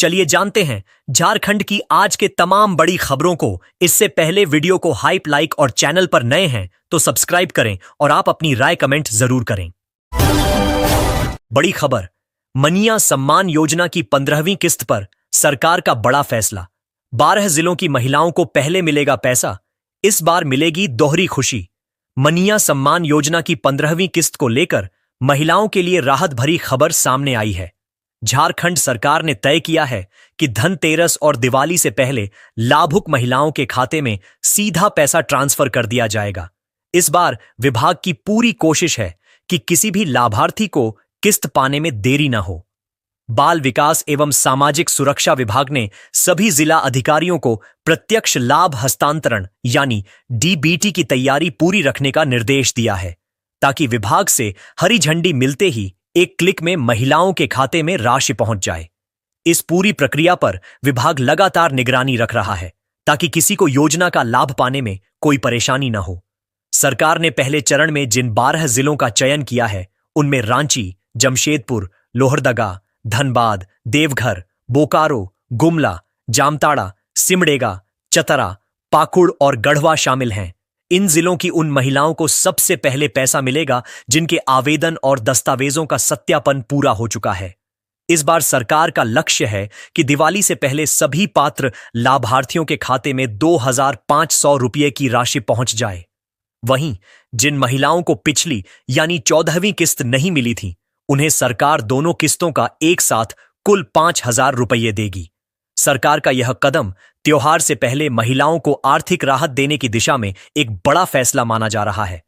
चलिए जानते हैं झारखंड की आज के तमाम बड़ी खबरों को। इससे पहले वीडियो को हाइप लाइक और चैनल पर नए हैं तो सब्सक्राइब करें और आप अपनी राय कमेंट जरूर करें। बड़ी खबर, मनिया सम्मान योजना की 15वीं किस्त पर सरकार का बड़ा फैसला। 12 जिलों की महिलाओं को पहले मिलेगा पैसा, इस बार मिलेगी दोहरी खुशी। मनिया सम्मान योजना की 15वीं किस्त को लेकर महिलाओं के लिए राहत भरी खबर सामने आई है। झारखंड सरकार ने तय किया है कि धनतेरस और दिवाली से पहले लाभुक महिलाओं के खाते में सीधा पैसा ट्रांसफर कर दिया जाएगा। इस बार विभाग की पूरी कोशिश है कि किसी भी लाभार्थी को किस्त पाने में देरी न हो। बाल विकास एवं सामाजिक सुरक्षा विभाग ने सभी जिला अधिकारियों को प्रत्यक्ष लाभ हस्तांतरण यानी डीबीटी की तैयारी पूरी रखने का निर्देश दिया है, ताकि विभाग से हरी झंडी मिलते ही एक क्लिक में महिलाओं के खाते में राशि पहुंच जाए। इस पूरी प्रक्रिया पर विभाग लगातार निगरानी रख रहा है, ताकि किसी को योजना का लाभ पाने में कोई परेशानी न हो। सरकार ने पहले चरण में जिन 12 जिलों का चयन किया है, उनमें रांची, जमशेदपुर, लोहरदगा, धनबाद, देवघर, बोकारो, गुमला, जामताड़ा, सिमडेगा, चतरा, पाकुड़ और गढ़वा शामिल हैं। इन जिलों की उन महिलाओं को सबसे पहले पैसा मिलेगा जिनके आवेदन और दस्तावेजों का सत्यापन पूरा हो चुका है। इस बार सरकार का लक्ष्य है कि दिवाली से पहले सभी पात्र लाभार्थियों के खाते में 2,500 रुपये की राशि पहुंच जाए। वहीं जिन महिलाओं को पिछली यानी 14वीं किस्त नहीं मिली थी, उन्हें सरकार दोनों किस्तों का एक साथ कुल 5,000 रुपये देगी। सरकार का यह कदम त्योहार से पहले महिलाओं को आर्थिक राहत देने की दिशा में एक बड़ा फैसला माना जा रहा है।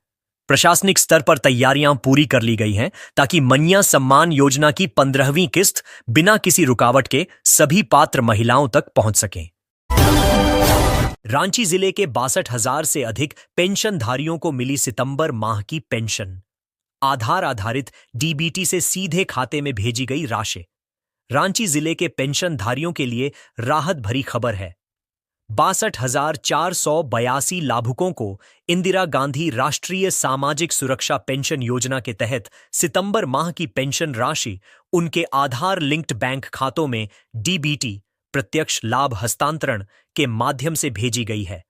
प्रशासनिक स्तर पर तैयारियां पूरी कर ली गई हैं, ताकि मनिया सम्मान योजना की 15वीं किस्त बिना किसी रुकावट के सभी पात्र महिलाओं तक पहुंच सके। रांची जिले के 62,000 से अधिक पेंशनधारियों को मिली सितंबर माह की पेंशन। आधार आधारित डीबीटी से सीधे खाते में भेजी गई राशि। रांची जिले के पेंशनधारियों के लिए राहत भरी खबर है। 62,482 लाभुकों को इंदिरा गांधी राष्ट्रीय सामाजिक सुरक्षा पेंशन योजना के तहत सितंबर माह की पेंशन राशि उनके आधार लिंक्ड बैंक खातों में डीबीटी प्रत्यक्ष लाभ हस्तांतरण के माध्यम से भेजी गई है।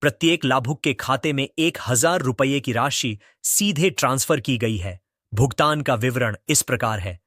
प्रत्येक लाभुक के खाते में 1,000 रुपये की राशि सीधे ट्रांसफर की गई है। भुगतान का विवरण इस प्रकार है।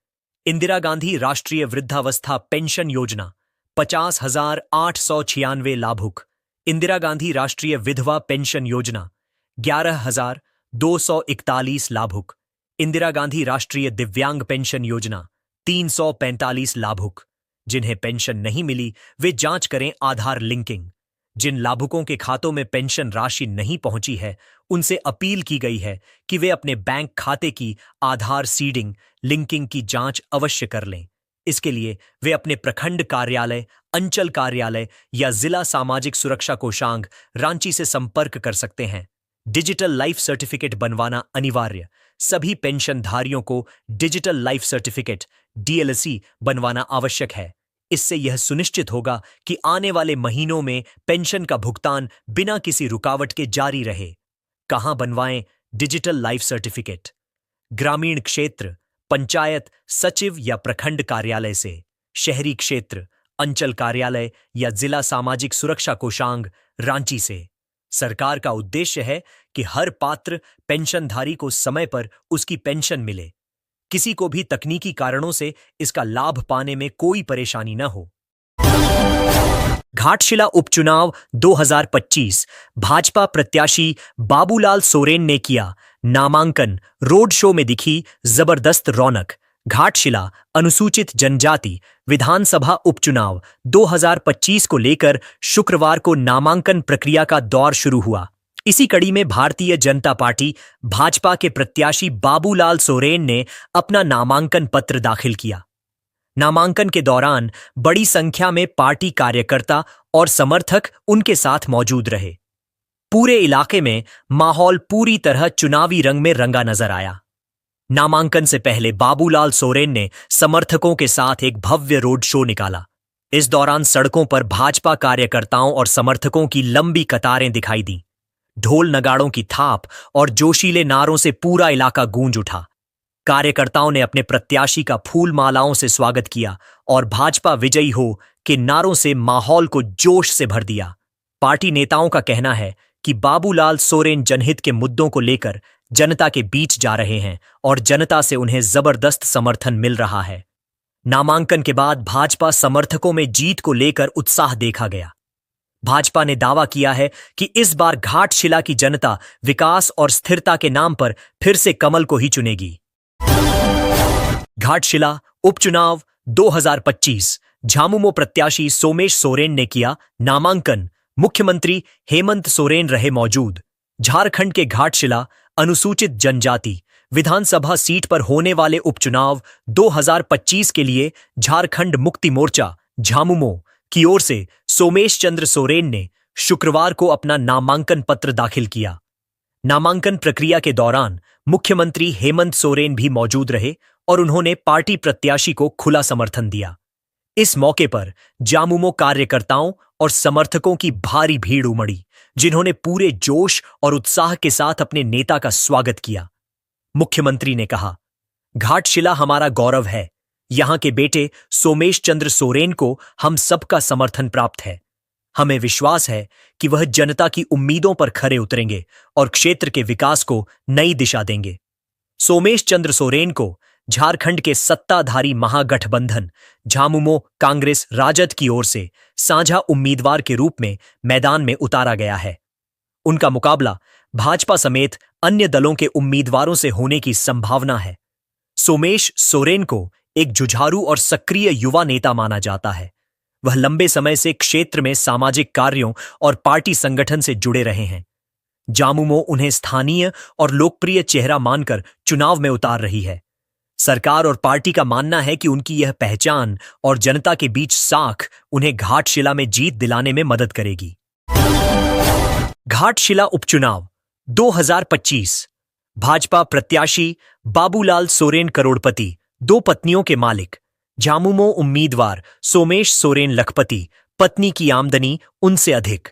इंदिरा गांधी राष्ट्रीय वृद्धावस्था पेंशन योजना 50,896 लाभुक। इंदिरा गांधी राष्ट्रीय विधवा पेंशन योजना 11,241 लाभुक। इंदिरा गांधी राष्ट्रीय दिव्यांग पेंशन योजना 345 लाभुक। जिन्हें पेंशन नहीं मिली वे जांच करें आधार लिंकिंग। जिन लाभुकों के खातों में पेंशन राशि नहीं पहुंची है, उनसे अपील की गई है कि वे अपने बैंक खाते की आधार सीडिंग लिंकिंग की जांच अवश्य कर लें। इसके लिए वे अपने प्रखंड कार्यालय, अंचल कार्यालय या जिला सामाजिक सुरक्षा कोषांग रांची से संपर्क कर सकते हैं। डिजिटल लाइफ सर्टिफिकेट बनवाना अनिवार्य। सभी पेंशनधारियों को डिजिटल लाइफ सर्टिफिकेट डीएलसी बनवाना आवश्यक है। इससे यह सुनिश्चित होगा कि आने वाले महीनों में पेंशन का भुगतान बिना किसी रुकावट के जारी रहे। कहां बनवाएं डिजिटल लाइफ सर्टिफिकेट? ग्रामीण क्षेत्र पंचायत सचिव या प्रखंड कार्यालय से, शहरी क्षेत्र अंचल कार्यालय या जिला सामाजिक सुरक्षा कोषांग रांची से। सरकार का उद्देश्य है कि हर पात्र पेंशनधारी को समय पर उसकी पेंशन मिले। किसी को भी तकनीकी कारणों से इसका लाभ पाने में कोई परेशानी न हो। घाटशिला उपचुनाव 2025 भाजपा प्रत्याशी बाबूलाल सोरेन ने किया नामांकन। रोड शो में दिखी जबरदस्त रौनक। घाटशिला अनुसूचित जनजाति विधानसभा उपचुनाव 2025 को लेकर शुक्रवार को नामांकन प्रक्रिया का दौर शुरू हुआ। इसी कड़ी में भारतीय जनता पार्टी भाजपा के प्रत्याशी बाबूलाल सोरेन ने अपना नामांकन पत्र दाखिल किया। नामांकन के दौरान बड़ी संख्या में पार्टी कार्यकर्ता और समर्थक उनके साथ मौजूद रहे। पूरे इलाके में माहौल पूरी तरह चुनावी रंग में रंगा नजर आया। नामांकन से पहले बाबूलाल सोरेन ने समर्थकों के साथ एक भव्य रोड शो निकाला। इस दौरान सड़कों पर भाजपा कार्यकर्ताओं और समर्थकों की लंबी कतारें दिखाई दी। ढोल नगाड़ों की थाप और जोशीले नारों से पूरा इलाका गूंज उठा। कार्यकर्ताओं ने अपने प्रत्याशी का फूल मालाओं से स्वागत किया और भाजपा विजयी हो के नारों से माहौल को जोश से भर दिया। पार्टी नेताओं का कहना है कि बाबूलाल सोरेन जनहित के मुद्दों को लेकर जनता के बीच जा रहे हैं और जनता से उन्हें जबरदस्त समर्थन मिल रहा है। नामांकन के बाद भाजपा समर्थकों में जीत को लेकर उत्साह देखा गया। भाजपा ने दावा किया है कि इस बार घाटशिला की जनता विकास और स्थिरता के नाम पर फिर से कमल को ही चुनेगी। घाटशिला उपचुनाव 2025 झामुमो प्रत्याशी सोमेश सोरेन ने किया नामांकन। मुख्यमंत्री हेमंत सोरेन रहे मौजूद। झारखंड के घाटशिला अनुसूचित जनजाति विधानसभा सीट पर होने वाले उपचुनाव 2025 के लिए झारखंड मुक्ति मोर्चा झामुमो की ओर से सोमेश चंद्र सोरेन ने शुक्रवार को अपना नामांकन पत्र दाखिल किया। नामांकन प्रक्रिया के दौरान मुख्यमंत्री हेमंत सोरेन भी मौजूद रहे और उन्होंने पार्टी प्रत्याशी को खुला समर्थन दिया। इस मौके पर झामुमो कार्यकर्ताओं और समर्थकों की भारी भीड़ उमड़ी, जिन्होंने पूरे जोश और उत्साह के साथ अपने नेता का स्वागत किया। मुख्यमंत्री ने कहा, घाटशिला हमारा गौरव है। यहां के बेटे सोमेश चंद्र सोरेन को हम सबका समर्थन प्राप्त है। हमें विश्वास है कि वह जनता की उम्मीदों पर खरे उतरेंगे और क्षेत्र के विकास को नई दिशा देंगे। सोमेश चंद्र सोरेन को झारखंड के सत्ताधारी महागठबंधन झामुमो कांग्रेस राजद की ओर से साझा उम्मीदवार के रूप में मैदान में उतारा गया है। उनका मुकाबला भाजपा समेत अन्य दलों के उम्मीदवारों से होने की संभावना है। सोमेश सोरेन को एक जुझारू और सक्रिय युवा नेता माना जाता है। वह लंबे समय से क्षेत्र में सामाजिक कार्यों और पार्टी संगठन से जुड़े रहे हैं। झामुमो उन्हें स्थानीय और लोकप्रिय चेहरा मानकर चुनाव में उतार रही है। सरकार और पार्टी का मानना है कि उनकी यह पहचान और जनता के बीच साख उन्हें घाटशिला में जीत दिलाने में मदद करेगी। घाटशिला उपचुनाव 2025 भाजपा प्रत्याशी बाबूलाल सोरेन करोड़पति, 2 पत्नियों के मालिक। झामुमो उम्मीदवार सोमेश सोरेन लखपति, पत्नी की आमदनी उनसे अधिक।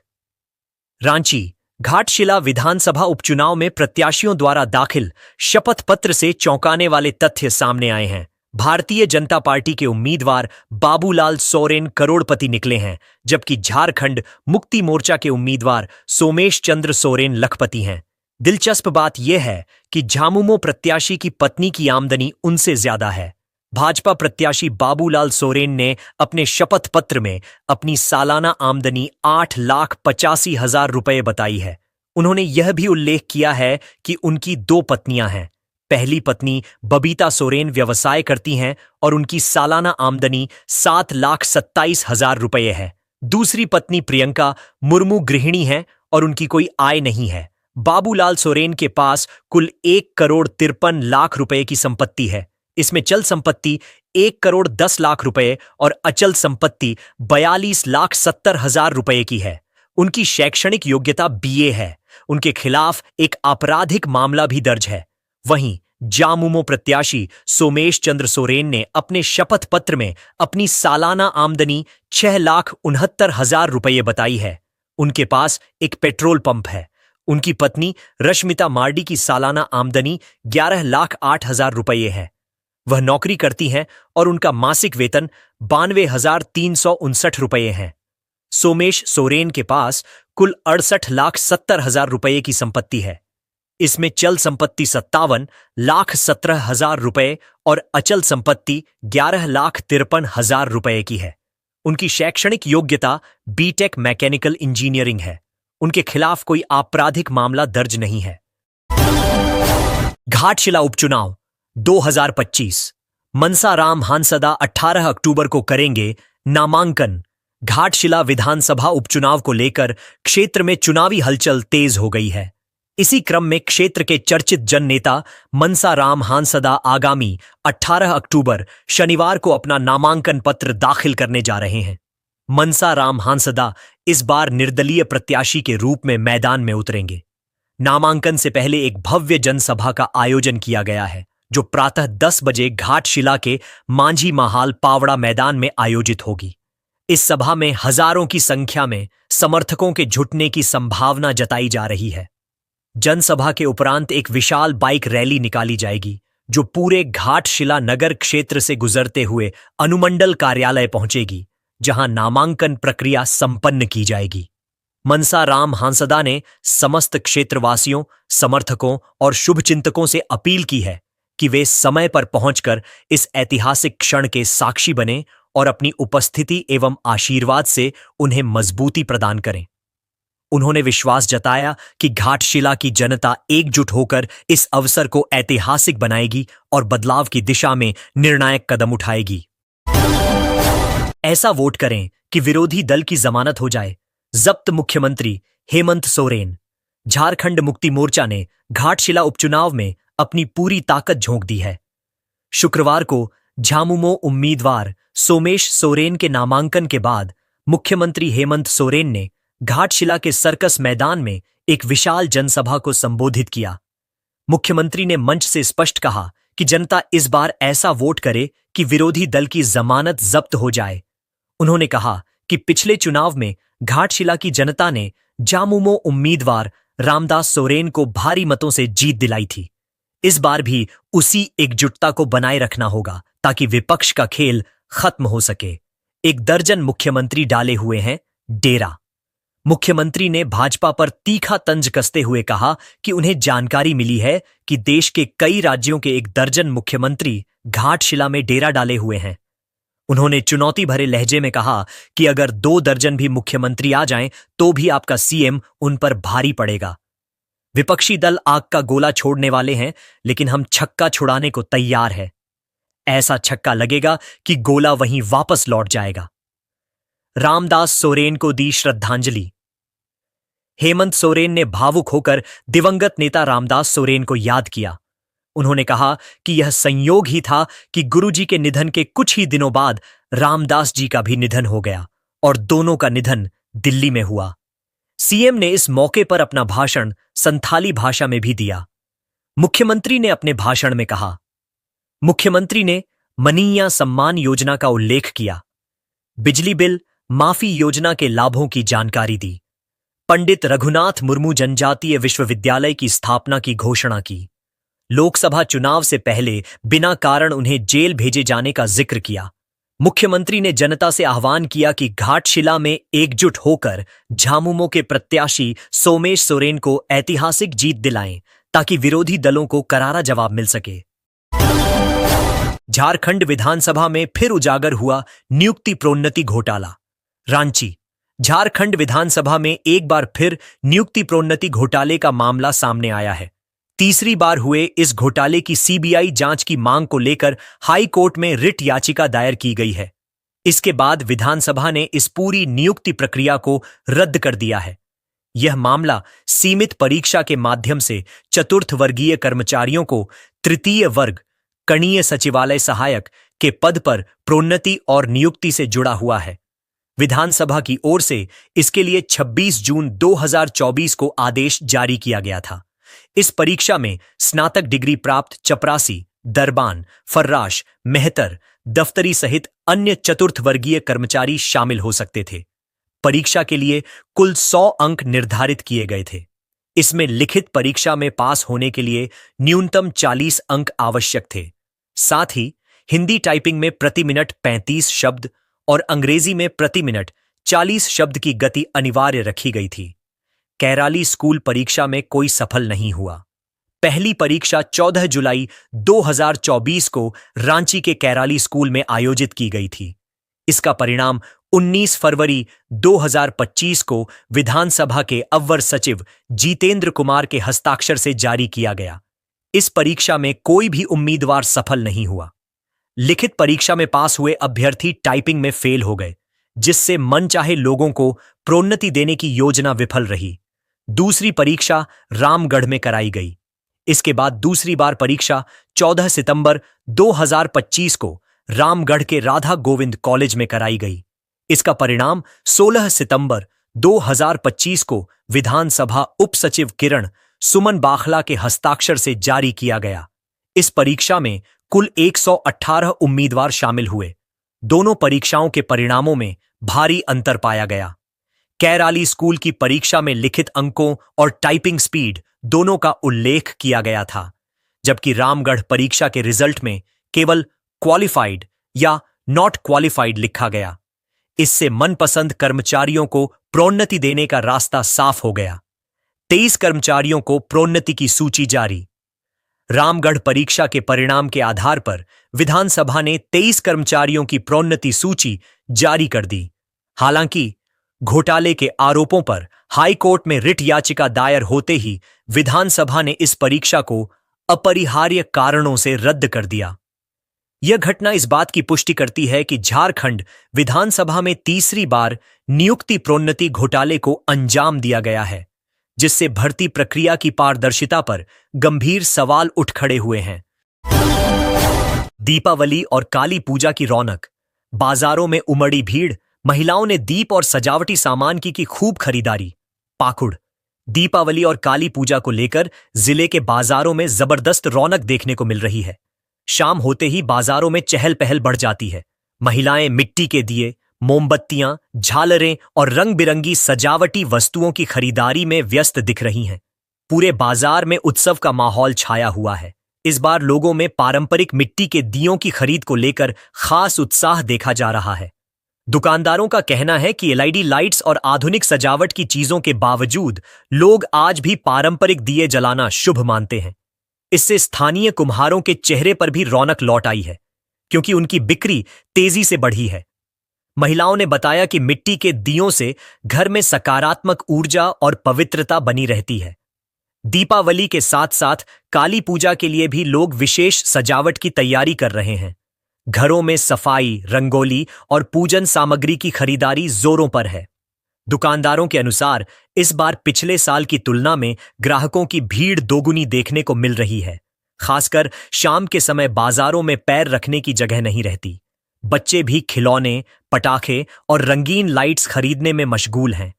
रांची घाटशिला विधानसभा उपचुनाव में प्रत्याशियों द्वारा दाखिल शपथ पत्र से चौंकाने वाले तथ्य सामने आए हैं। भारतीय जनता पार्टी के उम्मीदवार बाबूलाल सोरेन करोड़पति निकले हैं, जबकि झारखंड मुक्ति मोर्चा के उम्मीदवार सोमेश चंद्र सोरेन लखपति हैं। दिलचस्प बात यह है कि झामुमो प्रत्याशी की पत्नी की आमदनी उनसे ज्यादा है। भाजपा प्रत्याशी बाबूलाल सोरेन ने अपने शपथ पत्र में अपनी सालाना आमदनी 8,85,000 रुपये बताई है। उन्होंने यह भी उल्लेख किया है कि उनकी 2 पत्नियां हैं। पहली पत्नी बबीता सोरेन व्यवसाय करती हैं और उनकी सालाना आमदनी 7,27,000 रुपये है। दूसरी पत्नी प्रियंका मुर्मू गृहिणी हैं और उनकी कोई आय नहीं है। बाबूलाल सोरेन के पास कुल 1,53,00,000 रुपये की संपत्ति है। इसमें चल संपत्ति 1,10,00,000 रुपये और अचल संपत्ति 42,70,000 रुपये की है। उनकी शैक्षणिक योग्यता BA है। उनके खिलाफ एक आपराधिक मामला भी दर्ज है। वहीं झामुमो प्रत्याशी सोमेश चंद्र सोरेन ने अपने शपथ पत्र में अपनी सालाना आमदनी 6,69,000 रुपये बताई है। उनके पास एक पेट्रोल पंप है। उनकी पत्नी रश्मिता मार्डी की सालाना आमदनी 11,08,000 रुपये है। वह नौकरी करती हैं और उनका मासिक वेतन 92,359 रुपये है। सोमेश सोरेन के पास कुल 68,70,000 रुपये की संपत्ति है। इसमें चल संपत्ति 57,17,000 रुपये और अचल संपत्ति 11,53,000 रुपये की है। उनकी शैक्षणिक योग्यता B.Tech मैकेनिकल इंजीनियरिंग है। उनके खिलाफ कोई आपराधिक मामला दर्ज नहीं है। घाटशिला उपचुनाव 2025 मनसाराम हांसदा 18 अक्टूबर को करेंगे नामांकन। घाटशिला विधानसभा उपचुनाव को लेकर क्षेत्र में चुनावी हलचल तेज हो गई है। इसी क्रम में क्षेत्र के चर्चित जन नेता मनसाराम हांसदा आगामी 18 अक्टूबर शनिवार को अपना नामांकन पत्र दाखिल करने जा रहे हैं। मनसाराम हांसदा इस बार निर्दलीय प्रत्याशी के रूप में मैदान में उतरेंगे। नामांकन से पहले एक भव्य जनसभा का आयोजन किया गया है, जो प्रातः 10 बजे घाटशिला के मांझी महाल पावड़ा मैदान में आयोजित होगी। इस सभा में हजारों की संख्या में समर्थकों के जुटने की संभावना जताई जा रही है। जनसभा के उपरांत एक विशाल बाइक रैली निकाली जाएगी, जो पूरे घाटशिला नगर क्षेत्र से गुजरते हुए अनुमंडल कार्यालय पहुंचेगी, जहां नामांकन प्रक्रिया संपन्न की जाएगी। मनसा राम हांसदा ने समस्त क्षेत्रवासियों, समर्थकों और शुभचिंतकों से अपील की है कि वे समय पर पहुंचकर इस ऐतिहासिक क्षण के साक्षी बने और अपनी उपस्थिति एवं आशीर्वाद से उन्हें मजबूती प्रदान करें। उन्होंने विश्वास जताया कि घाटशिला की जनता एकजुट होकर इस अवसर को ऐतिहासिक बनाएगी और बदलाव की दिशा में निर्णायक कदम उठाएगी। ऐसा वोट करें कि विरोधी दल की जमानत हो जाए। जब्त मुख्यमंत्री हेमंत सोरेन। झारखंड मुक्ति मोर्चा ने घाटशिला उपचुनाव में अपनी पूरी ताकत झोंक दी है। शुक्रवार को झामुमो उम्मीदवार सोमेश सोरेन के नामांकन के बाद मुख्यमंत्री हेमंत सोरेन ने घाटशिला के सर्कस मैदान में एक विशाल जनसभा को संबोधित किया। मुख्यमंत्री ने मंच से स्पष्ट कहा कि जनता इस बार ऐसा वोट करे कि विरोधी दल की जमानत जब्त हो जाए। उन्होंने कहा कि पिछले चुनाव में घाटशिला की जनता ने झामुमो उम्मीदवार रामदास सोरेन को भारी मतों से जीत दिलाई थी। इस बार भी उसी एकजुटता को बनाए रखना होगा ताकि विपक्ष का खेल खत्म हो सके। 1 दर्जन मुख्यमंत्री डाले हुए हैं डेरा। मुख्यमंत्री ने भाजपा पर तीखा तंज कसते हुए कहा कि उन्हें जानकारी मिली है कि देश के कई राज्यों के 1 दर्जन मुख्यमंत्री घाटशिला में डेरा डाले हुए हैं। उन्होंने चुनौती भरे लहजे में कहा कि अगर 2 दर्जन भी मुख्यमंत्री आ जाएं तो भी आपका सीएम उन पर भारी पड़ेगा। विपक्षी दल आग का गोला छोड़ने वाले हैं, लेकिन हम छक्का छुड़ाने को तैयार है। ऐसा छक्का लगेगा कि गोला वहीं वापस लौट जाएगा। रामदास सोरेन को दी श्रद्धांजलि। हेमंत सोरेन ने भावुक होकर दिवंगत नेता रामदास सोरेन को याद किया। उन्होंने कहा कि यह संयोग ही था कि गुरुजी के निधन के कुछ ही दिनों बाद रामदास जी का भी निधन हो गया और दोनों का निधन दिल्ली में हुआ। सीएम ने इस मौके पर अपना भाषण संथाली भाषा में भी दिया। मुख्यमंत्री ने अपने भाषण में कहा, मुख्यमंत्री ने मनीया सम्मान योजना का उल्लेख किया, बिजली बिल माफी योजना के लाभों की जानकारी दी, पंडित रघुनाथ मुर्मू जनजातीय विश्वविद्यालय की स्थापना की घोषणा की, लोकसभा चुनाव से पहले बिना कारण उन्हें जेल भेजे जाने का जिक्र किया। मुख्यमंत्री ने जनता से आह्वान किया कि घाटशिला में एकजुट होकर झामुमो के प्रत्याशी सोमेश सोरेन को ऐतिहासिक जीत दिलाएं ताकि विरोधी दलों को करारा जवाब मिल सके। झारखंड विधानसभा में फिर उजागर हुआ नियुक्ति प्रोन्नति घोटाला। रांची। झारखंड विधानसभा में एक बार फिर नियुक्ति प्रोन्नति घोटाले का मामला सामने आया है। तीसरी बार हुए इस घोटाले की सीबीआई जांच की मांग को लेकर हाई कोर्ट में रिट याचिका दायर की गई है। इसके बाद विधानसभा ने इस पूरी नियुक्ति प्रक्रिया को रद्द कर दिया है। यह मामला सीमित परीक्षा के माध्यम से चतुर्थ वर्गीय कर्मचारियों को तृतीय वर्ग कणीय सचिवालय सहायक के पद पर प्रोन्नति और नियुक्ति से जुड़ा हुआ है। विधानसभा की ओर से इसके लिए 26 जून 2024 को आदेश जारी किया गया था। इस परीक्षा में स्नातक डिग्री प्राप्त चपरासी, दरबान, फर्राश, मेहतर, दफ्तरी सहित अन्य चतुर्थ वर्गीय कर्मचारी शामिल हो सकते थे। परीक्षा के लिए कुल 100 अंक निर्धारित किए गए थे। इसमें लिखित परीक्षा में पास होने के लिए न्यूनतम 40 अंक आवश्यक थे। साथ ही हिंदी टाइपिंग में प्रति मिनट 35 शब्द और अंग्रेजी में प्रति मिनट 40 शब्द की गति अनिवार्य रखी गई थी। कैराली स्कूल परीक्षा में कोई सफल नहीं हुआ। पहली परीक्षा 14 जुलाई 2024 को रांची के कैराली स्कूल में आयोजित की गई थी। इसका परिणाम 19 फरवरी 2025 को विधानसभा के अवर सचिव जितेंद्र कुमार के हस्ताक्षर से जारी किया गया। इस परीक्षा में कोई भी उम्मीदवार सफल नहीं हुआ। लिखित परीक्षा में पास हुए अभ्यर्थी टाइपिंग में फेल हो गए, जिससे मनचाहे लोगों को प्रोन्नति देने की योजना विफल रही। दूसरी परीक्षा रामगढ़ में कराई गई। इसके बाद दूसरी बार परीक्षा 14 सितंबर 2025 को रामगढ़ के राधा गोविंद कॉलेज में कराई गई। इसका परिणाम 16 सितंबर 2025 को विधानसभा उप सचिव किरण सुमन बाखला के हस्ताक्षर से जारी किया गया। इस परीक्षा में कुल 118 उम्मीदवार शामिल हुए। दोनों परीक्षाओं के परिणामों में भारी अंतर पाया गया। कैराली स्कूल की परीक्षा में लिखित अंकों और टाइपिंग स्पीड दोनों का उल्लेख किया गया था, जबकि रामगढ़ परीक्षा के रिजल्ट में केवल क्वालिफाइड या नॉट क्वालिफाइड लिखा गया। इससे मनपसंद कर्मचारियों को प्रोन्नति देने का रास्ता साफ हो गया। 23 कर्मचारियों को प्रोन्नति की सूची जारी। रामगढ़ परीक्षा के परिणाम के आधार पर विधानसभा ने 23 कर्मचारियों की प्रोन्नति सूची जारी कर दी। हालांकि घोटाले के आरोपों पर हाई कोर्ट में रिट याचिका दायर होते ही विधानसभा ने इस परीक्षा को अपरिहार्य कारणों से रद्द कर दिया। यह घटना इस बात की पुष्टि करती है कि झारखंड विधानसभा में तीसरी बार नियुक्ति प्रोन्नति घोटाले को अंजाम दिया गया है, जिससे भर्ती प्रक्रिया की पारदर्शिता पर गंभीर सवाल उठ खड़े हुए हैं। दीपावली और काली पूजा की रौनक। बाजारों में उमड़ी भीड़। महिलाओं ने दीप और सजावटी सामान की खूब खरीदारी। पाकुड़। दीपावली और काली पूजा को लेकर जिले के बाजारों में जबरदस्त रौनक देखने को मिल रही है। शाम होते ही बाजारों में चहल पहल बढ़ जाती है। महिलाएं मिट्टी के दिए, मोमबत्तियां, झालरें और रंग बिरंगी सजावटी वस्तुओं की खरीदारी में व्यस्त दिख रही हैं। पूरे बाजार में उत्सव का माहौल छाया हुआ है। इस बार लोगों में पारंपरिक मिट्टी के दियों की खरीद को लेकर खास उत्साह देखा जा रहा है। दुकानदारों का कहना है कि एलईडी लाइट्स और आधुनिक सजावट की चीजों के बावजूद लोग आज भी पारंपरिक दिए जलाना शुभ मानते हैं। इससे स्थानीय कुम्हारों के चेहरे पर भी रौनक लौट आई है, क्योंकि उनकी बिक्री तेजी से बढ़ी है। महिलाओं ने बताया कि मिट्टी के दियों से घर में सकारात्मक ऊर्जा और पवित्रता बनी रहती है। दीपावली के साथ साथ काली पूजा के लिए भी लोग विशेष सजावट की तैयारी कर रहे हैं। घरों में सफाई, रंगोली और पूजन सामग्री की खरीदारी जोरों पर है। दुकानदारों के अनुसार इस बार पिछले साल की तुलना में ग्राहकों की भीड़ दोगुनी देखने को मिल रही है। खासकर शाम के समय बाजारों में पैर रखने की जगह नहीं रहती। बच्चे भी खिलौने, पटाखे और रंगीन लाइट्स खरीदने में मशगूल हैं।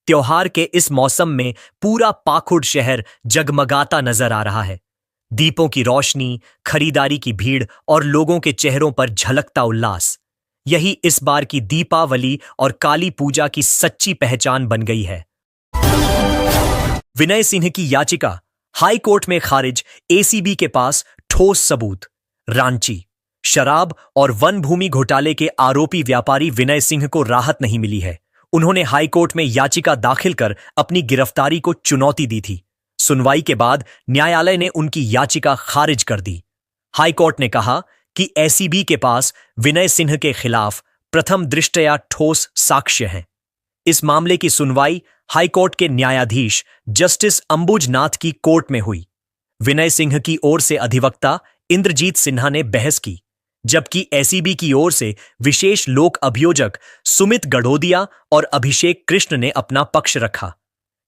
त्योहार के इस मौसम में पूरा पाखुड़ शहर जगमगाता नजर आ रहा है। दीपों की रोशनी, खरीदारी की भीड़ और लोगों के चेहरों पर झलकता उल्लास, यही इस बार की दीपावली और काली पूजा की सच्ची पहचान बन गई है। विनय सिंह की याचिका हाई कोर्ट में खारिज। एसीबी के पास ठोस सबूत। रांची। शराब और वन भूमि घोटाले के आरोपी व्यापारी विनय सिंह को राहत नहीं मिली है। उन्होंने हाई कोर्ट में याचिका दाखिल कर अपनी गिरफ्तारी को चुनौती दी थी। सुनवाई के बाद न्यायालय ने उनकी याचिका खारिज कर दी। हाई कोर्ट ने कहा कि एसीबी के पास विनय सिंह के खिलाफ प्रथम दृष्टया ठोस साक्ष्य हैं। इस मामले की सुनवाई हाई कोर्ट के न्यायाधीश जस्टिस अंबुजनाथ की कोर्ट में हुई। विनय सिंह की ओर से अधिवक्ता इंद्रजीत सिन्हा ने बहस की, जबकि एसीबी की ओर से विशेष लोक अभियोजक सुमित गढ़ोदिया और अभिषेक कृष्ण ने अपना पक्ष रखा।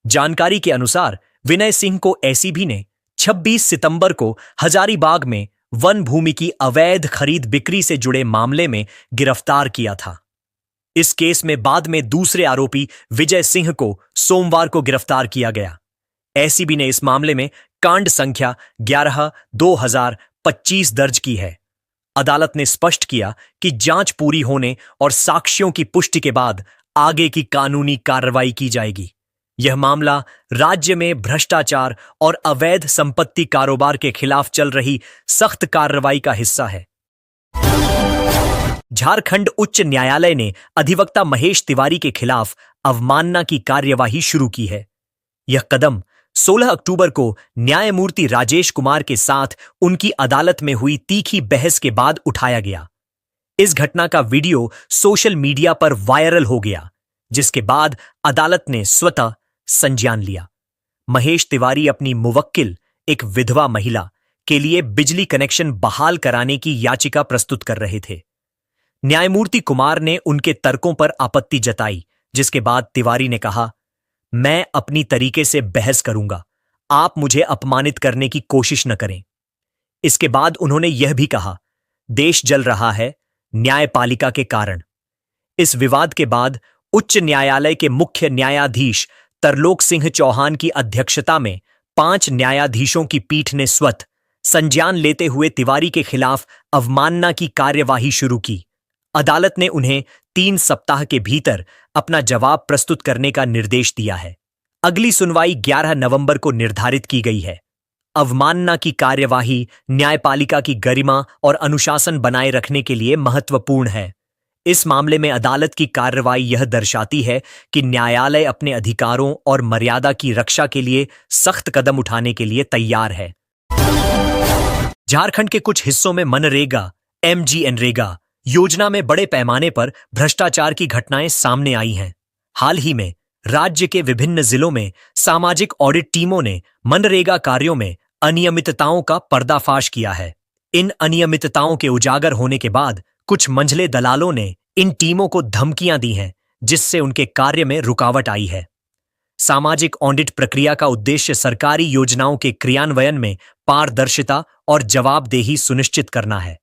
जानकारी के अनुसार विनय सिंह को एसीबी ने 26 सितंबर को हजारीबाग में वन भूमि की अवैध खरीद बिक्री से जुड़े मामले में गिरफ्तार किया था। इस केस में बाद में दूसरे आरोपी विजय सिंह को सोमवार को गिरफ्तार किया गया। एसीबी ने इस मामले में कांड संख्या 11/2025 दर्ज की है। अदालत ने स्पष्ट किया कि जांच पूरी होने और साक्ष्यों की पुष्टि के बाद आगे की कानूनी कार्रवाई की जाएगी। यह मामला राज्य में भ्रष्टाचार और अवैध संपत्ति कारोबार के खिलाफ चल रही सख्त कार्रवाई का हिस्सा है। झारखंड उच्च न्यायालय ने अधिवक्ता महेश तिवारी के खिलाफ अवमानना की कार्यवाही शुरू की है। यह कदम 16 अक्टूबर को न्यायमूर्ति राजेश कुमार के साथ उनकी अदालत में हुई तीखी बहस के बाद उठाया गया। इस घटना का वीडियो सोशल मीडिया पर वायरल हो गया, जिसके बाद अदालत ने स्वतः संज्ञान लिया। महेश तिवारी अपनी मुवक्किल, एक विधवा महिला, के लिए बिजली कनेक्शन बहाल कराने की याचिका प्रस्तुत कर रहे थे। न्यायमूर्ति कुमार ने उनके तर्कों पर आपत्ति जताई, जिसके बाद तिवारी ने कहा, मैं अपनी तरीके से बहस करूंगा, आप मुझे अपमानित करने की कोशिश न करें। इसके बाद उन्होंने यह भी कहा, देश जल रहा है न्यायपालिका के कारण। इस विवाद के बाद उच्च न्यायालय के मुख्य न्यायाधीश तरलोक सिंह चौहान की अध्यक्षता में 5 न्यायाधीशों की पीठ ने स्वतः संज्ञान लेते हुए तिवारी के खिलाफ अवमानना की कार्यवाही शुरू की। अदालत ने उन्हें 3 सप्ताह के भीतर अपना जवाब प्रस्तुत करने का निर्देश दिया है। अगली सुनवाई 11 नवंबर को निर्धारित की गई है। अवमानना की कार्यवाही न्यायपालिका की गरिमा और अनुशासन बनाए रखने के लिए महत्वपूर्ण है। इस मामले में अदालत की कार्रवाई यह दर्शाती है कि न्यायालय अपने अधिकारों और मर्यादा की रक्षा के लिए सख्त कदम उठाने के लिए तैयार है। झारखंड के कुछ हिस्सों में मनरेगा MGNरेगा योजना में बड़े पैमाने पर भ्रष्टाचार की घटनाएं सामने आई हैं। हाल ही में राज्य के विभिन्न जिलों में सामाजिक ऑडिट टीमों ने मनरेगा कार्यों में अनियमितताओं का पर्दाफाश किया है। इन अनियमितताओं के उजागर होने के बाद कुछ मंझले दलालों ने इन टीमों को धमकियां दी हैं, जिससे उनके कार्य में रुकावट आई है। सामाजिक ऑडिट प्रक्रिया का उद्देश्य सरकारी योजनाओं के क्रियान्वयन में पारदर्शिता और जवाबदेही सुनिश्चित करना है।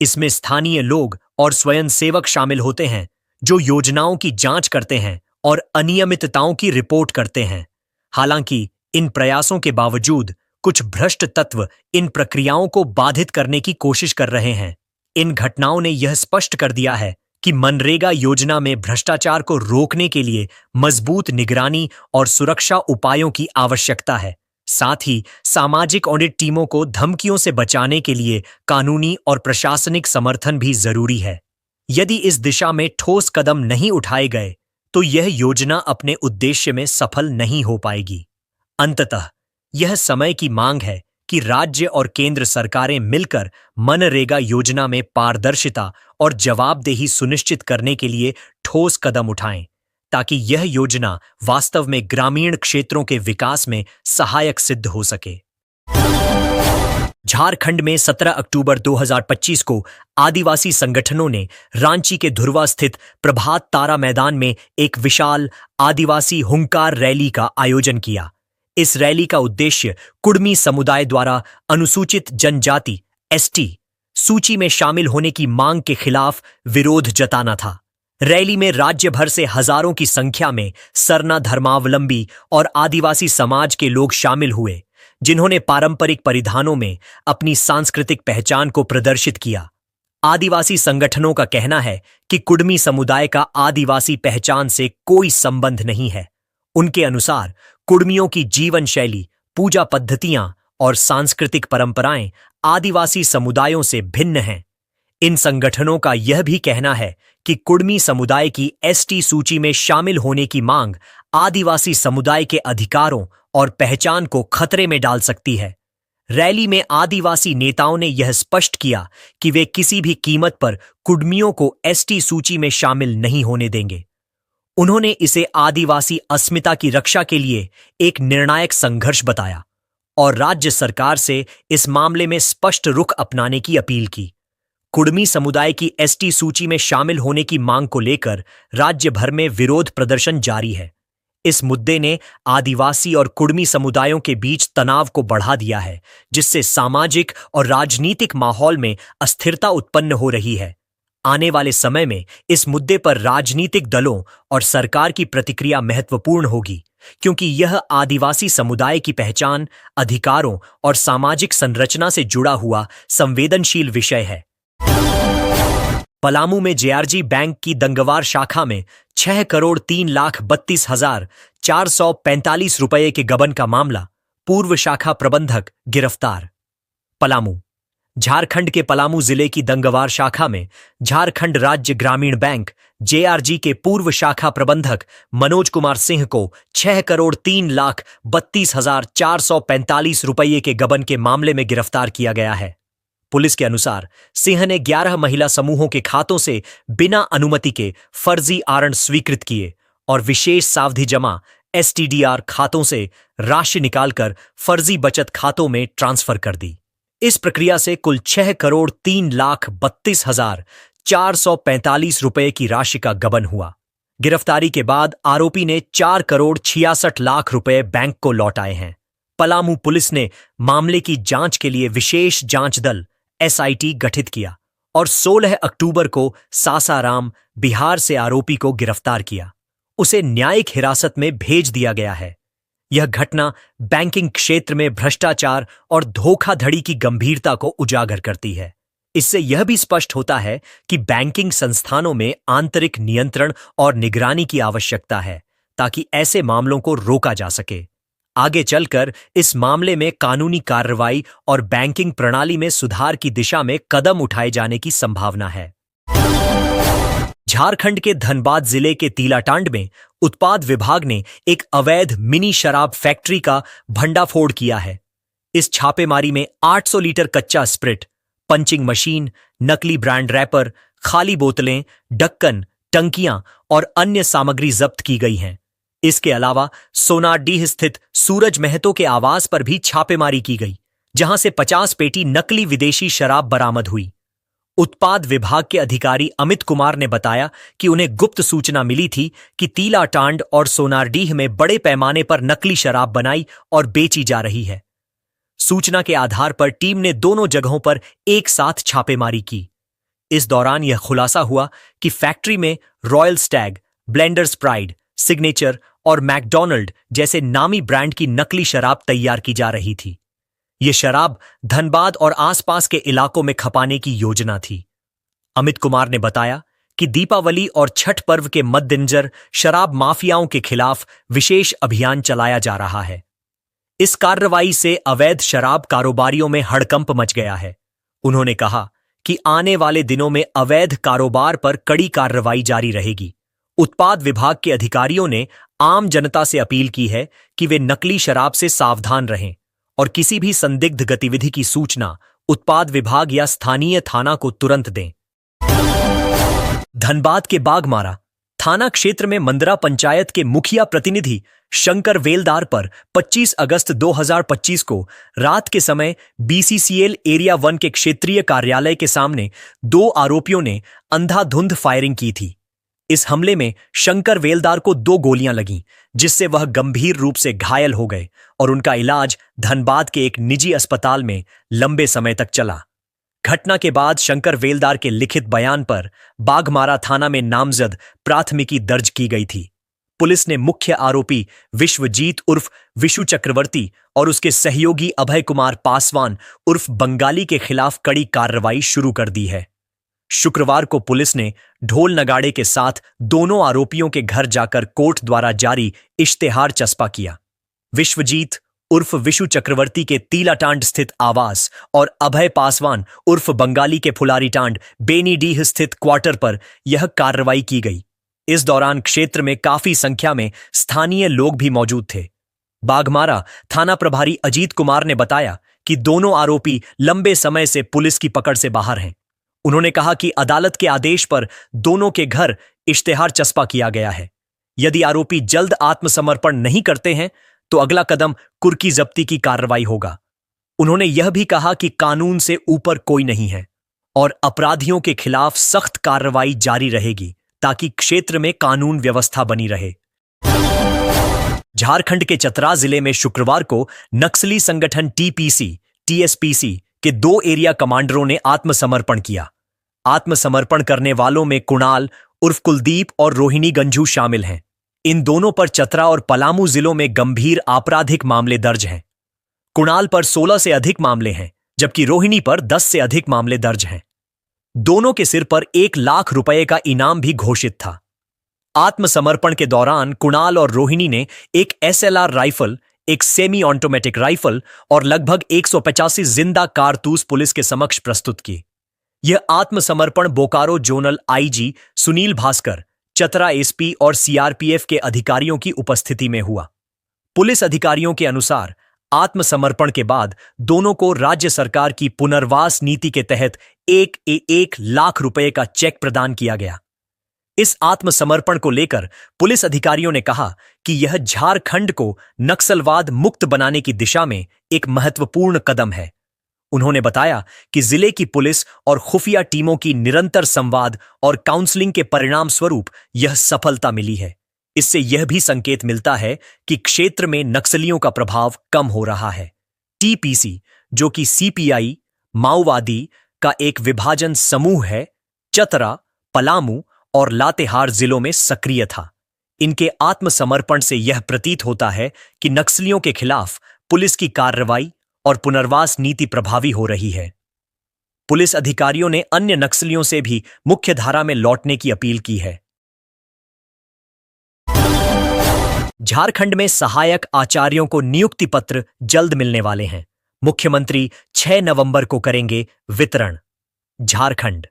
इसमें स्थानीय लोग और स्वयंसेवक शामिल होते हैं, जो योजनाओं की जांच करते हैं और अनियमितताओं की रिपोर्ट करते हैं। हालांकि इन प्रयासों के बावजूद कुछ भ्रष्ट तत्व इन प्रक्रियाओं को बाधित करने की कोशिश कर रहे हैं। इन घटनाओं ने यह स्पष्ट कर दिया है कि मनरेगा योजना में भ्रष्टाचार को रोकने के लिए मजबूत निगरानी और सुरक्षा उपायों की आवश्यकता है। साथ ही सामाजिक ऑडिट टीमों को धमकियों से बचाने के लिए कानूनी और प्रशासनिक समर्थन भी जरूरी है। यदि इस दिशा में ठोस कदम नहीं उठाए गए तो यह योजना अपने उद्देश्य में सफल नहीं हो पाएगी। अंततः यह समय की मांग है कि राज्य और केंद्र सरकारें मिलकर मनरेगा योजना में पारदर्शिता और जवाबदेही सुनिश्चित करने के लिए ठोस कदम उठाएं, ताकि यह योजना वास्तव में ग्रामीण क्षेत्रों के विकास में सहायक सिद्ध हो सके। झारखंड में 17 अक्टूबर 2025 को आदिवासी संगठनों ने रांची के धुर्वा स्थित प्रभात तारा मैदान में एक विशाल आदिवासी हुंकार रैली का आयोजन किया। इस रैली का उद्देश्य कुड़मी समुदाय द्वारा अनुसूचित जनजाति ST सूची में शामिल होने की मांग के खिलाफ विरोध जताना था। रैली में राज्य भर से हजारों की संख्या में सरना धर्मावलंबी और आदिवासी समाज के लोग शामिल हुए, जिन्होंने पारंपरिक परिधानों में अपनी सांस्कृतिक पहचान को प्रदर्शित किया। आदिवासी संगठनों का कहना है कि कुड़मी समुदाय का आदिवासी पहचान से कोई संबंध नहीं है। उनके अनुसार कुड़मियों की जीवन शैली, पूजा पद्धतियां और सांस्कृतिक परंपराएं आदिवासी समुदायों से भिन्न हैं। इन संगठनों का यह भी कहना है कि कुड़मी समुदाय की ST सूची में शामिल होने की मांग आदिवासी समुदाय के अधिकारों और पहचान को खतरे में डाल सकती है। रैली में आदिवासी नेताओं ने यह स्पष्ट किया कि वे किसी भी कीमत पर कुड़मियों को ST सूची में शामिल नहीं होने देंगे। उन्होंने इसे आदिवासी अस्मिता की रक्षा के लिए एक निर्णायक संघर्ष बताया और राज्य सरकार से इस मामले में स्पष्ट रुख अपनाने की अपील की। कुड़मी समुदाय की ST सूची में शामिल होने की मांग को लेकर राज्य भर में विरोध प्रदर्शन जारी है। इस मुद्दे ने आदिवासी और कुड़मी समुदायों के बीच तनाव को बढ़ा दिया है, जिससे सामाजिक और राजनीतिक माहौल में अस्थिरता उत्पन्न हो रही है। आने वाले समय में इस मुद्दे पर राजनीतिक दलों और सरकार की प्रतिक्रिया महत्वपूर्ण होगी, क्योंकि यह आदिवासी समुदाय की पहचान, अधिकारों और सामाजिक संरचना से जुड़ा हुआ संवेदनशील विषय है। पलामू में JRG बैंक की दंगवार शाखा में 6,03,32,445 रुपये के गबन का मामला, पूर्व शाखा प्रबंधक गिरफ्तार। पलामू। झारखंड के पलामू जिले की दंगवार शाखा में झारखंड राज्य ग्रामीण बैंक JRG के पूर्व शाखा प्रबंधक मनोज कुमार सिंह को 6,03,32,445 रुपये के गबन के मामले में गिरफ्तार किया गया है। पुलिस के अनुसार सिंह ने 11 महिला समूहों के खातों से बिना अनुमति के फर्जी आरण स्वीकृत किए और विशेष सावधि जमा STDR खातों से राशि निकालकर फर्जी बचत खातों में ट्रांसफर कर दी। इस प्रक्रिया से कुल 6,03,32,445 रुपये की राशि का गबन हुआ। गिरफ्तारी के बाद आरोपी ने 4,66,00,000 रुपये बैंक को लौटाए हैं। पलामू पुलिस ने मामले की जांच के लिए विशेष जांच दल SIT गठित किया और 16 अक्टूबर को सासाराम, बिहार से आरोपी को गिरफ्तार किया। उसे न्यायिक हिरासत में भेज दिया गया है। यह घटना बैंकिंग क्षेत्र में भ्रष्टाचार और धोखाधड़ी की गंभीरता को उजागर करती है। इससे यह भी स्पष्ट होता है कि बैंकिंग संस्थानों में आंतरिक नियंत्रण और निगरानी की आवश्यकता है, ताकि ऐसे मामलों को रोका जा सके। आगे चलकर इस मामले में कानूनी कार्रवाई और बैंकिंग प्रणाली में सुधार की दिशा में कदम उठाए जाने की संभावना है। झारखंड के धनबाद जिले के तीलाटांड में उत्पाद विभाग ने एक अवैध मिनी शराब फैक्ट्री का भंडाफोड़ किया है। इस छापेमारी में 800 लीटर कच्चा स्प्रिट, पंचिंग मशीन, नकली ब्रांड रैपर, खाली बोतलें, ढक्कन, टंकियां और अन्य सामग्री जब्त की गई हैं। इसके अलावा सोनाडीह स्थित सूरज महतो के आवास पर भी छापेमारी की गई, जहां से 50 पेटी नकली विदेशी शराब बरामद हुई। उत्पाद विभाग के अधिकारी अमित कुमार ने बताया कि उन्हें गुप्त सूचना मिली थी कि तीलाटांड और सोनारडीह में बड़े पैमाने पर नकली शराब बनाई और बेची जा रही है। सूचना के आधार पर टीम ने दोनों जगहों पर एक साथ छापेमारी की। इस दौरान यह खुलासा हुआ कि फैक्ट्री में royal Stag, blenders pride, signature और मैकडॉनल्ड जैसे नामी ब्रांड की नकली शराब तैयार की जा रही थी। यह शराब धनबाद और आसपास के इलाकों में खपाने की योजना थी। अमित कुमार ने बताया कि दीपावली और छठ पर्व के मद्देनजर शराब माफियाओं के खिलाफ विशेष अभियान चलाया जा रहा है। इस कार्रवाई से अवैध शराब कारोबारियों में हड़कंप मच गया है। उन्होंने कहा कि आने वाले दिनों में अवैध कारोबार पर कड़ी कार्रवाई जारी रहेगी। उत्पाद विभाग के अधिकारियों ने आम जनता से अपील की है कि वे नकली शराब से सावधान रहें और किसी भी संदिग्ध गतिविधि की सूचना उत्पाद विभाग या स्थानीय थाना को तुरंत दें। धनबाद के बागमारा थाना क्षेत्र में मंदरा पंचायत के मुखिया प्रतिनिधि शंकर वेलदार पर 25 अगस्त 2025 को रात के समय BCCL एरिया 1 के क्षेत्रीय कार्यालय के सामने 2 आरोपियों ने अंधाधुंध फायरिंग की थी। इस हमले में शंकर वेलदार को 2 गोलियां लगीं, जिससे वह गंभीर रूप से घायल हो गए और उनका इलाज धनबाद के एक निजी अस्पताल में लंबे समय तक चला। घटना के बाद शंकर वेलदार के लिखित बयान पर बाघमारा थाना में नामजद प्राथमिकी दर्ज की गई थी। पुलिस ने मुख्य आरोपी विश्वजीत उर्फ विशु चक्रवर्ती और उसके सहयोगी अभय कुमार पासवान उर्फ बंगाली के खिलाफ कड़ी कार्रवाई शुरू कर दी है। शुक्रवार को पुलिस ने ढोल नगाड़े के साथ दोनों आरोपियों के घर जाकर कोर्ट द्वारा जारी इश्तेहार चस्पा किया। विश्वजीत उर्फ विशु चक्रवर्ती के तीलाटांड स्थित आवास और अभय पासवान उर्फ बंगाली के फुलारीटांड बेनीडीह स्थित क्वार्टर पर यह कार्रवाई की गई। इस दौरान क्षेत्र में काफी संख्या में स्थानीय लोग भी मौजूद थे। बाघमारा थाना प्रभारी अजीत कुमार ने बताया कि दोनों आरोपी लंबे समय से पुलिस की पकड़ से बाहर हैं। उन्होंने कहा कि अदालत के आदेश पर दोनों के घर इश्तेहार चस्पा किया गया है। यदि आरोपी जल्द आत्मसमर्पण नहीं करते हैं तो अगला कदम कुर्की जब्ती की कार्रवाई होगा। उन्होंने यह भी कहा कि कानून से ऊपर कोई नहीं है और अपराधियों के खिलाफ सख्त कार्रवाई जारी रहेगी ताकि क्षेत्र में कानून व्यवस्था बनी रहे। झारखंड के चतरा जिले में शुक्रवार को नक्सली संगठन TPC के 2 एरिया कमांडरों ने आत्मसमर्पण किया। आत्मसमर्पण करने वालों में कुणाल उर्फ कुलदीप और रोहिणी गंझू शामिल हैं। इन दोनों पर चतरा और पलामू जिलों में गंभीर आपराधिक मामले दर्ज हैं। कुणाल पर 16 से अधिक मामले हैं, जबकि रोहिणी पर 10 से अधिक मामले दर्ज हैं। दोनों के सिर पर 1 लाख रुपए का इनाम भी घोषित था। आत्मसमर्पण के दौरान कुणाल और रोहिणी ने एक SLR राइफल, एक सेमी ऑटोमेटिक राइफल और लगभग 185 जिंदा कारतूस पुलिस के समक्ष प्रस्तुत की। यह आत्मसमर्पण Bokaro zonal IG Sunil Bhaskar, Chatra SP और CRPF के अधिकारियों की उपस्थिति में हुआ। पुलिस अधिकारियों के अनुसार आत्मसमर्पण के बाद दोनों को राज्य सरकार की पुनर्वास नीति के तहत 1 लाख रुपए का चेक प्रदान किया गया। इस आत्मसमर्पण को लेकर पुलिस अधिकारियों ने कहा कि यह झारखंड को नक्सलवाद मुक्त बनाने की दिशा में एक महत्वपूर्ण कदम है। उन्होंने बताया कि जिले की पुलिस और खुफिया टीमों की निरंतर संवाद और काउंसलिंग के परिणाम स्वरूप यह सफलता मिली है। इससे यह भी संकेत मिलता है कि क्षेत्र में नक्सलियों का प्रभाव कम हो रहा है। TPC, जो कि CPI माओवादी का एक विभाजन समूह है, चतरा, पलामू और लातेहार जिलों में सक्रिय था। इनके आत्मसमर्पण से यह प्रतीत होता है कि नक्सलियों के खिलाफ पुलिस की कार्रवाई और पुनर्वास नीति प्रभावी हो रही है। पुलिस अधिकारियों ने अन्य नक्सलियों से भी मुख्य धारा में लौटने की अपील की है। झारखंड में सहायक आचार्यों को नियुक्ति पत्र जल्द मिलने वाले हैं। मुख्यमंत्री 6 नवंबर को करेंगे वितरण। झारखंड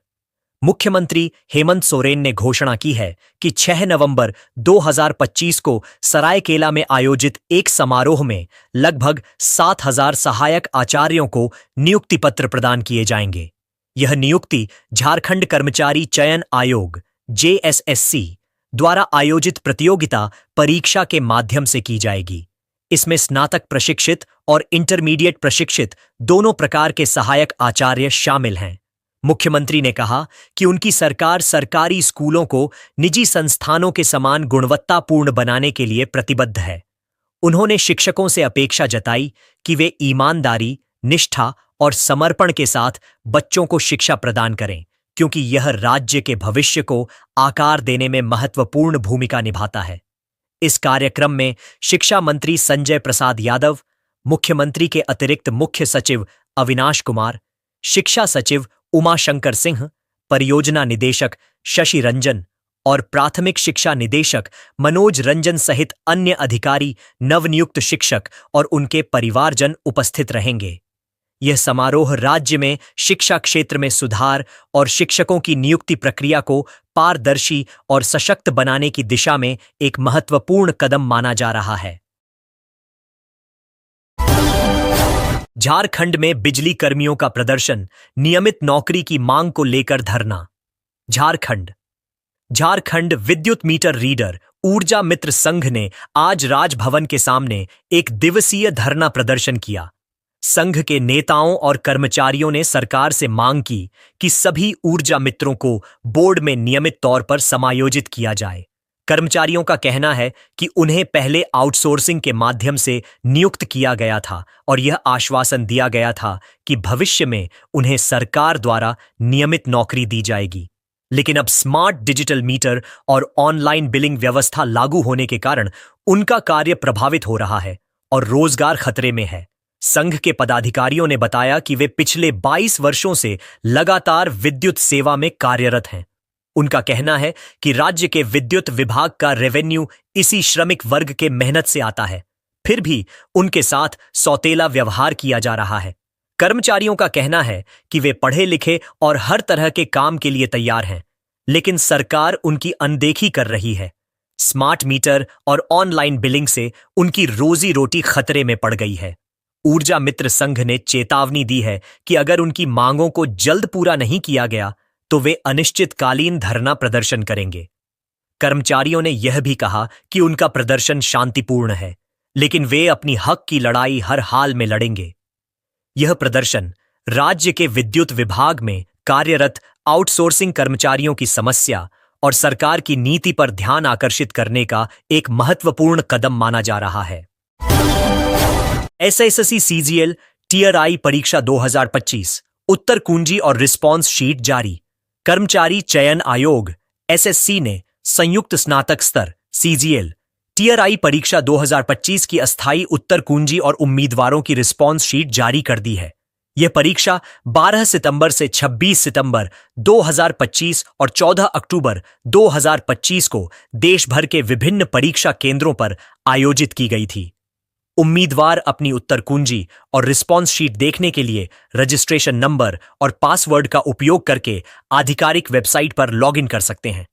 मुख्यमंत्री हेमंत सोरेन ने घोषणा की है कि 6 नवंबर 2025 को सरायकेला में आयोजित एक समारोह में लगभग 7,000 सहायक आचार्यों को नियुक्ति पत्र प्रदान किए जाएंगे। यह नियुक्ति झारखंड कर्मचारी चयन आयोग (JSSC) द्वारा आयोजित प्रतियोगिता परीक्षा के माध्यम से की जाएगी। इसमें स्नातक प्रशिक्षित और इंटरमीडिएट प्रशिक्षित दोनों प्रकार के सहायक आचार्य शामिल हैं। मुख्यमंत्री ने कहा कि उनकी सरकार सरकारी स्कूलों को निजी संस्थानों के समान गुणवत्तापूर्ण बनाने के लिए प्रतिबद्ध है। उन्होंने शिक्षकों से अपेक्षा जताई कि वे ईमानदारी, निष्ठा और समर्पण के साथ बच्चों को शिक्षा प्रदान करें, क्योंकि यह राज्य के भविष्य को आकार देने में महत्वपूर्ण भूमिका निभाता है। इस कार्यक्रम में शिक्षा मंत्री संजय प्रसाद यादव, मुख्यमंत्री के अतिरिक्त मुख्य सचिव अविनाश कुमार, शिक्षा सचिव उमाशंकर सिंह, परियोजना निदेशक शशि रंजन और प्राथमिक शिक्षा निदेशक मनोज रंजन सहित अन्य अधिकारी, नवनियुक्त शिक्षक और उनके परिवारजन उपस्थित रहेंगे। यह समारोह राज्य में शिक्षा क्षेत्र में सुधार और शिक्षकों की नियुक्ति प्रक्रिया को पारदर्शी और सशक्त बनाने की दिशा में एक महत्वपूर्ण कदम माना जा रहा है। झारखंड में बिजली कर्मियों का प्रदर्शन, नियमित नौकरी की मांग को लेकर धरना। झारखंड विद्युत मीटर रीडर ऊर्जा मित्र संघ ने आज राजभवन के सामने एक दिवसीय धरना प्रदर्शन किया। संघ के नेताओं और कर्मचारियों ने सरकार से मांग की कि सभी ऊर्जा मित्रों को बोर्ड में नियमित तौर पर समायोजित किया जाए। कर्मचारियों का कहना है कि उन्हें पहले आउटसोर्सिंग के माध्यम से नियुक्त किया गया था और यह आश्वासन दिया गया था कि भविष्य में उन्हें सरकार द्वारा नियमित नौकरी दी जाएगी। लेकिन अब स्मार्ट डिजिटल मीटर और ऑनलाइन बिलिंग व्यवस्था लागू होने के कारण उनका कार्य प्रभावित हो रहा है और रोजगार खतरे में है। संघ के पदाधिकारियों ने बताया कि वे पिछले 22 वर्षों से लगातार विद्युत सेवा में कार्यरत हैं। उनका कहना है कि राज्य के विद्युत विभाग का रेवेन्यू इसी श्रमिक वर्ग के मेहनत से आता है, फिर भी उनके साथ सौतेला व्यवहार किया जा रहा है। कर्मचारियों का कहना है कि वे पढ़े लिखे और हर तरह के काम के लिए तैयार हैं, लेकिन सरकार उनकी अनदेखी कर रही है। स्मार्ट मीटर और ऑनलाइन बिलिंग से उनकी रोजी रोटी खतरे में पड़ गई है। ऊर्जा मित्र संघ ने चेतावनी दी है कि अगर उनकी मांगों को जल्द पूरा नहीं किया गया तो वे अनिश्चितकालीन धरना प्रदर्शन करेंगे। कर्मचारियों ने यह भी कहा कि उनका प्रदर्शन शांतिपूर्ण है, लेकिन वे अपनी हक की लड़ाई हर हाल में लड़ेंगे। यह प्रदर्शन राज्य के विद्युत विभाग में कार्यरत आउटसोर्सिंग कर्मचारियों की समस्या और सरकार की नीति पर ध्यान आकर्षित करने का एक महत्वपूर्ण कदम माना जा रहा है। SSC CGL टियर आई परीक्षा 2025 उत्तर कुंजी और रिस्पॉन्स शीट जारी। कर्मचारी चयन आयोग SSC ने संयुक्त स्नातक स्तर CGL टियर आई परीक्षा 2025 की अस्थायी उत्तर कुंजी और उम्मीदवारों की रिस्पॉन्स शीट जारी कर दी है। यह परीक्षा 12 सितंबर से 26 सितंबर 2025 और 14 अक्टूबर 2025 को देश भर के विभिन्न परीक्षा केंद्रों पर आयोजित की गई थी। उम्मीदवार अपनी उत्तर कुंजी और रिस्पॉन्स शीट देखने के लिए रजिस्ट्रेशन नंबर और पासवर्ड का उपयोग करके आधिकारिक वेबसाइट पर लॉगिन कर सकते हैं।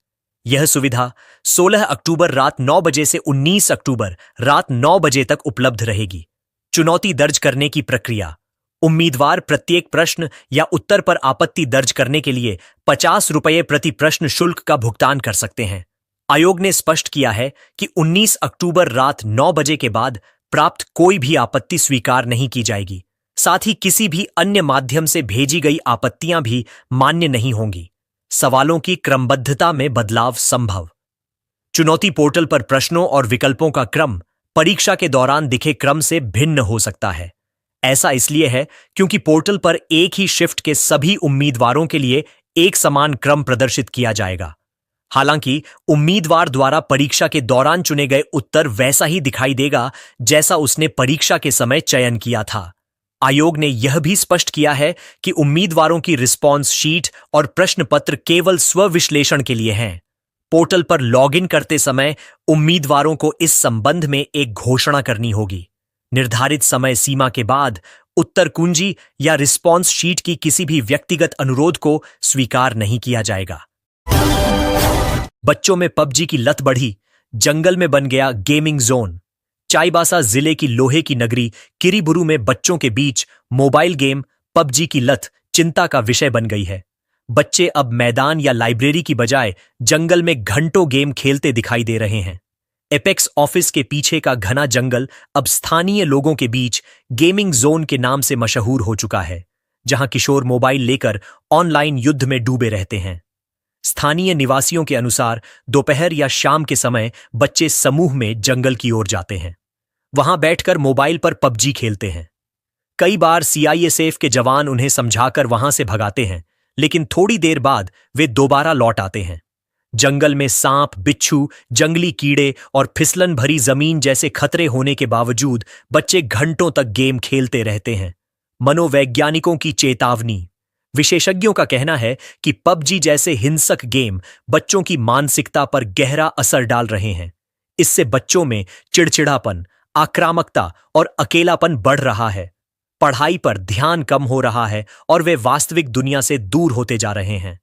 यह सुविधा 16 अक्टूबर रात 9 बजे से 19 अक्टूबर रात 9 बजे तक उपलब्ध रहेगी। चुनौती दर्ज करने की प्रक्रिया। उम्मीदवार प्रत्येक प्रश्न या उत्तर पर आपत्ति दर्ज करने के लिए 50 रुपये प्रति प्रश्न शुल्क का भुगतान कर सकते हैं। आयोग ने स्पष्ट किया है कि 19 अक्टूबर रात 9 बजे के बाद प्राप्त कोई भी आपत्ति स्वीकार नहीं की जाएगी। साथ ही किसी भी अन्य माध्यम से भेजी गई आपत्तियां भी मान्य नहीं होंगी। सवालों की क्रमबद्धता में बदलाव संभव। चुनौती पोर्टल पर प्रश्नों और विकल्पों का क्रम परीक्षा के दौरान दिखे क्रम से भिन्न हो सकता है। ऐसा इसलिए है क्योंकि पोर्टल पर एक ही शिफ्ट के सभी उम्मीदवारों के लिए एक समान क्रम प्रदर्शित किया जाएगा। हालांकि उम्मीदवार द्वारा परीक्षा के दौरान चुने गए उत्तर वैसा ही दिखाई देगा जैसा उसने परीक्षा के समय चयन किया था। आयोग ने यह भी स्पष्ट किया है कि उम्मीदवारों की रिस्पॉन्स शीट और प्रश्न पत्र केवल स्व विश्लेषण के लिए हैं। पोर्टल पर लॉगिन करते समय उम्मीदवारों को इस संबंध में एक घोषणा करनी होगी। निर्धारित समय सीमा के बाद उत्तर कुंजी या रिस्पॉन्स शीट की किसी भी व्यक्तिगत अनुरोध को स्वीकार नहीं किया जाएगा। बच्चों में पबजी की लत बढ़ी, जंगल में बन गया गेमिंग जोन। चाईबासा जिले की लोहे की नगरी किरीबुरू में बच्चों के बीच मोबाइल गेम पबजी की लत चिंता का विषय बन गई है। बच्चे अब मैदान या लाइब्रेरी की बजाय जंगल में घंटों गेम खेलते दिखाई दे रहे हैं। एपेक्स ऑफिस के पीछे का घना जंगल अब स्थानीय लोगों के बीच गेमिंग जोन के नाम से मशहूर हो चुका है, जहां किशोर मोबाइल लेकर ऑनलाइन युद्ध में डूबे रहते हैं। स्थानीय निवासियों के अनुसार दोपहर या शाम के समय बच्चे समूह में जंगल की ओर जाते हैं। वहां बैठकर मोबाइल पर पबजी खेलते हैं। कई बार सीआईएसएफ के जवान उन्हें समझाकर वहां से भगाते हैं, लेकिन थोड़ी देर बाद वे दोबारा लौट आते हैं। जंगल में सांप, बिच्छू, जंगली कीड़े और फिसलन भरी जमीन जैसे खतरे होने के बावजूद बच्चे घंटों तक गेम खेलते रहते हैं। मनोवैज्ञानिकों की चेतावनी। विशेषज्ञों का कहना है कि पबजी जैसे हिंसक गेम बच्चों की मानसिकता पर गहरा असर डाल रहे हैं। इससे बच्चों में चिड़चिड़ापन, आक्रामकता और अकेलापन बढ़ रहा है। पढ़ाई पर ध्यान कम हो रहा है और वे वास्तविक दुनिया से दूर होते जा रहे हैं।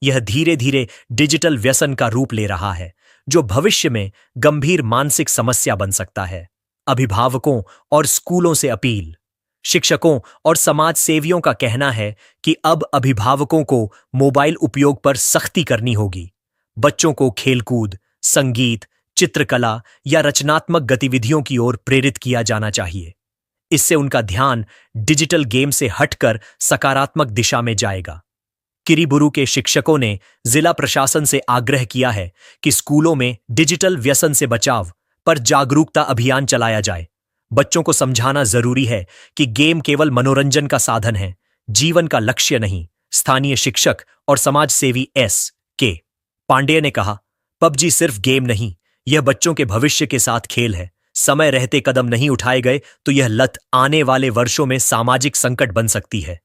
यह धीरे धीरे डिजिटल व्यसन का रूप ले रहा है, जो भविष्य में गंभीर मानसिक समस्या बन सकता है। अभिभावकों और स्कूलों से अपील। शिक्षकों और समाज सेवियों का कहना है कि अब अभिभावकों को मोबाइल उपयोग पर सख्ती करनी होगी। बच्चों को खेलकूद, संगीत, चित्रकला या रचनात्मक गतिविधियों की ओर प्रेरित किया जाना चाहिए। इससे उनका ध्यान डिजिटल गेम से हटकर सकारात्मक दिशा में जाएगा। किरीबुरू के शिक्षकों ने जिला प्रशासन से आग्रह किया है कि स्कूलों में डिजिटल व्यसन से बचाव पर जागरूकता अभियान चलाया जाए। बच्चों को समझाना जरूरी है कि गेम केवल मनोरंजन का साधन है, जीवन का लक्ष्य नहीं। स्थानीय शिक्षक और समाज सेवी S.K. पांडेय ने कहा, पबजी सिर्फ गेम नहीं, यह बच्चों के भविष्य के साथ खेल है। समय रहते कदम नहीं उठाए गए तो यह लत आने वाले वर्षों में सामाजिक संकट बन सकती है।